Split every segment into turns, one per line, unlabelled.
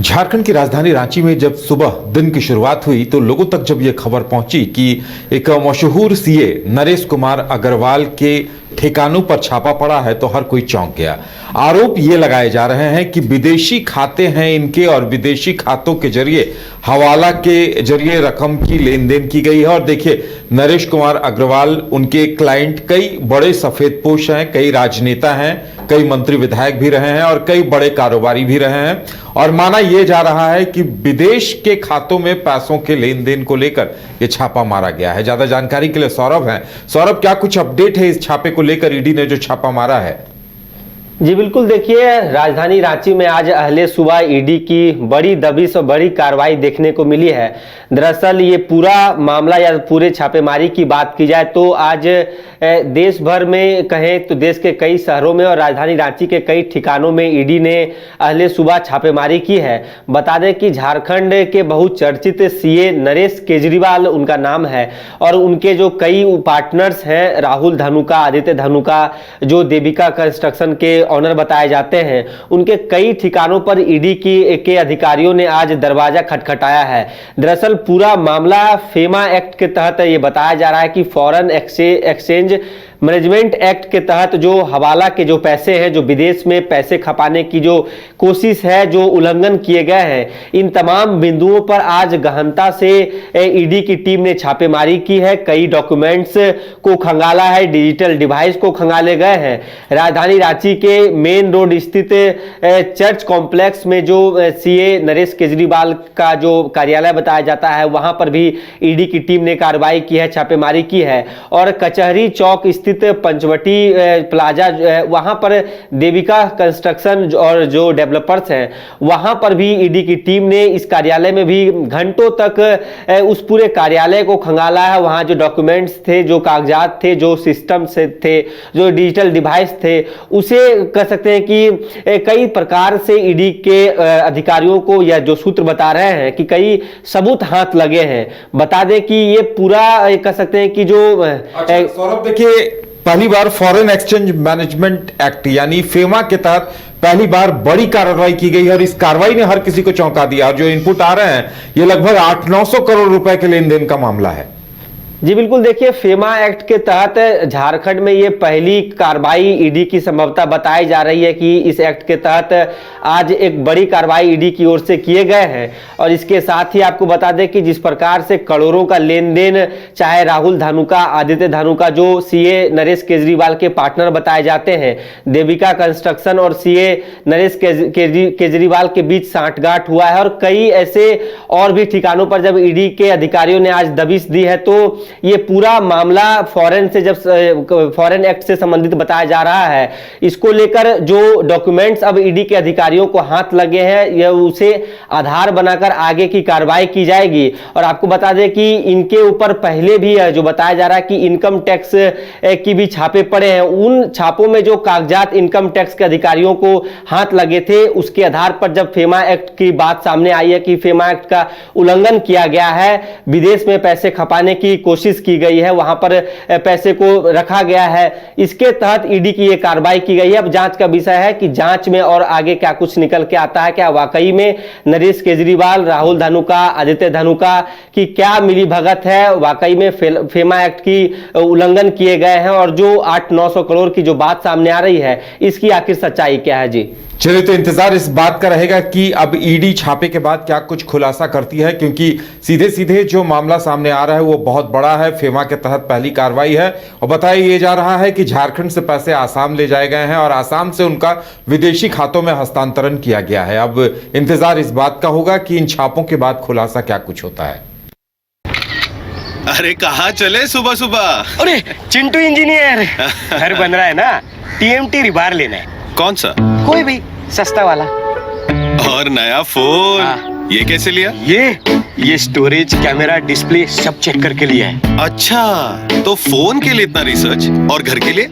झारखंड की राजधानी रांची में जब सुबह दिन की शुरुआत हुई तो लोगों तक जब यह खबर पहुंची कि एक मशहूर सीए नरेश कुमार अग्रवाल के ठिकानों पर छापा पड़ा है तो हर कोई चौंक गया। आरोप ये लगाए जा रहे हैं कि विदेशी खाते हैं इनके और विदेशी खातों के जरिए हवाला के जरिए रकम की लेन देन की गई है। और देखिए, नरेश कुमार अग्रवाल उनके क्लाइंट कई बड़े सफेदपोश हैं, कई राजनेता हैं, कई मंत्री विधायक भी रहे हैं और कई बड़े कारोबारी भी रहे हैं। और माना यह जा रहा है कि विदेश के खातों में पैसों के लेन देन को लेकर यह छापा मारा गया है। ज्यादा जानकारी के लिए सौरभ हैं। सौरभ, क्या कुछ अपडेट है इस छापे को लेकर? ईडी ने जो छापा मारा है।
जी बिल्कुल, देखिए राजधानी रांची में आज अहले सुबह ईडी की बड़ी दबिश और बड़ी कार्रवाई देखने को मिली है। दरअसल ये पूरा मामला या पूरे छापेमारी की बात की जाए तो आज देश भर में कहें तो देश के कई शहरों में और राजधानी रांची के कई ठिकानों में ईडी ने अहले सुबह छापेमारी की है। बता दें कि झारखंड के बहुचर्चित सीए नरेश केजरीवाल उनका नाम है और उनके जो कई पार्टनर्स हैं, राहुल धनुका, आदित्य धनुका, जो देविका कंस्ट्रक्शन के ऑनर बताए जाते हैं, उनके कई ठिकानों पर ईडी के अधिकारियों ने आज दरवाजा खटखटाया है। दरअसल पूरा मामला फेमा एक्ट के तहत ये बताया जा रहा है कि फॉरेन एक्सचेंज मैनेजमेंट एक्ट के तहत जो हवाला के जो पैसे हैं, जो विदेश में पैसे खपाने की जो कोशिश है, जो उल्लंघन किए गए हैं, इन तमाम बिंदुओं पर आज गहनता से ईडी की टीम ने छापेमारी की है। कई डॉक्यूमेंट्स को खंगाला है, डिजिटल डिवाइस को खंगाले गए हैं। राजधानी रांची के मेन रोड स्थित चर्च कॉम्प्लेक्स में जो सीए नरेश केजरीवाल का जो कार्यालय बताया जाता है, वहां पर भी ईडी की टीम ने कार्रवाई की है, छापेमारी की है। और कचहरी चौक स्थित पंचवटी प्लाजा, वहां पर देविका कंस्ट्रक्शन और जो डेवलपर्स हैं, वहां पर भी ईडी की टीम ने इस कार्यालय में भी घंटों तक उस पूरे कार्यालय को खंगाला है। वहां जो डॉक्यूमेंट्स थे, जो कागजात थे, जो सिस्टम से थे, जो डिजिटल डिवाइस थे, उसे कह सकते हैं कि कई प्रकार से ईडी के अधिकारियों को या जो सूत्र बता रहे हैं कि कई सबूत हाथ लगे हैं। बता दें कि ये पूरा कह सकते हैं कि जो
सौरभ, देखिए, पहली बार फॉरेन एक्सचेंज मैनेजमेंट एक्ट यानी फेमा के तहत पहली बार बड़ी कार्रवाई की गई है और इस कार्रवाई ने हर किसी को चौंका दिया। और जो इनपुट आ रहे हैं ये लगभग 800-900 करोड़ रुपए के लेन देन का मामला है।
जी बिल्कुल, देखिए फेमा एक्ट के तहत झारखंड में ये पहली कार्रवाई ईडी की संभवतः बताई जा रही है कि इस एक्ट के तहत आज एक बड़ी कार्रवाई ईडी की ओर से किए गए हैं। और इसके साथ ही आपको बता दें कि जिस प्रकार से करोड़ों का लेन देन, चाहे राहुल धनुका, आदित्य धनुका जो सीए नरेश केजरीवाल के पार्टनर बताए जाते हैं, देविका कंस्ट्रक्शन और सीए नरेश केजरीवाल के बीच सांठगांठ हुआ है। और कई ऐसे और भी ठिकानों पर जब ईडी के अधिकारियों ने आज दबिश दी है तो ये पूरा मामला फॉरेन एक्ट से संबंधित बताया जा रहा है। इसको लेकर जो डॉक्यूमेंट्स अब ईडी के अधिकारियों को हाथ लगे हैं, यह उसे आधार बनाकर आगे की कार्रवाई की जाएगी। और आपको बता दें कि इनके ऊपर पहले भी जो बताया जा रहा है कि इनकम टैक्स की भी छापे पड़े हैं। उन छापों में जो कागजात इनकम टैक्स के अधिकारियों को हाथ लगे थे, उसके आधार पर जब फेमा एक्ट की बात सामने आई है कि फेमा एक्ट का उल्लंघन किया गया है, विदेश में पैसे खपाने की कोशिश की गई है, वहां पर पैसे को रखा गया है, इसके तहत ईडी की यह कार्रवाई की गई है। अब जांच का विषय है कि जांच में और आगे क्या कुछ निकल के आता है। क्या वाकई में नरेश केजरीवाल, राहुल धनुका, आदित्य धनुका की क्या मिली भगत है, वाकई में फेमा एक्ट की उल्लंघन किए गए हैं और जो 800-900 करोड़ की जो बात सामने आ रही है, इसकी आखिर सच्चाई क्या है। जी
चलिए, तो इंतजार इस बात का रहेगा कि अब ईडी छापे के बाद क्या कुछ खुलासा करती है, क्योंकि सीधे सीधे जो मामला सामने आ रहा है वो बहुत बड़ा है। फेमा के तहत पहली कार्रवाई है और बताया ये जा रहा है कि झारखंड से पैसे आसाम ले जाए गए हैं और आसाम से उनका विदेशी खातों में हस्तांतरण किया गया है। अब इंतजार इस बात का होगा कि इन छापों के बाद खुलासा क्या कुछ होता है।
अरे कहाँ चले सुबह सुबह?
अरे चिंटू इंजीनियर, घर बन रहा है ना, टीएमटी रिबार लेना है।
कौन सा?
कोई भी सस्ता वाला।
और नया फोन?
हाँ।
ये कैसे लिया?
ये स्टोरेज, कैमरा, डिस्प्ले सब चेक करके लिया है।
अच्छा, तो फोन के लिए इतना रिसर्च और घर के लिए?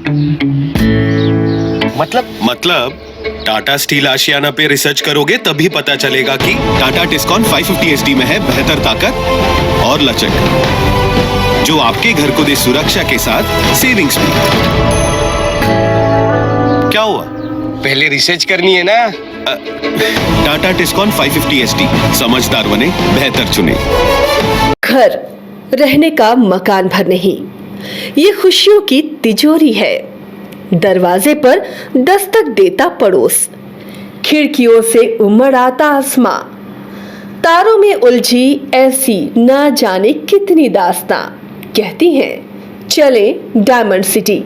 मतलब टाटा स्टील आशियाना पे रिसर्च करोगे तभी पता चलेगा कि टाटा टिस्कॉन 550 SD में है बेहतर ताकत और लचक, जो आपके घर को दे सुरक्षा के साथ सेविंग्स भी। क्या हुआ?
पहले रिसर्च करनी है ना।
टाटा टिस्कॉन 550 SD। समझदार बने, बेहतर चुने।
घर रहने का मकान भर नहीं, ये खुशियों की तिजोरी है। दरवाजे पर दस्तक देता पड़ोस, खिड़कियों से उमड़ आता आसमां, तारों में उलझी ऐसी ना जाने कितनी दास्तां। कहती हैं चले डायमंड सिटी,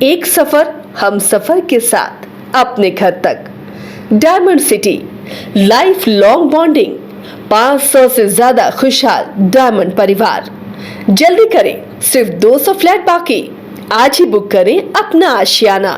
एक सफर हम सफर के साथ अपने घर तक। Diamond city, life long bonding, 500 से ज्यादा खुशहाल डायमंड परिवार। जल्दी करें, सिर्फ 200 फ्लैट बाकी। आज ही बुक करें अपना आशियाना।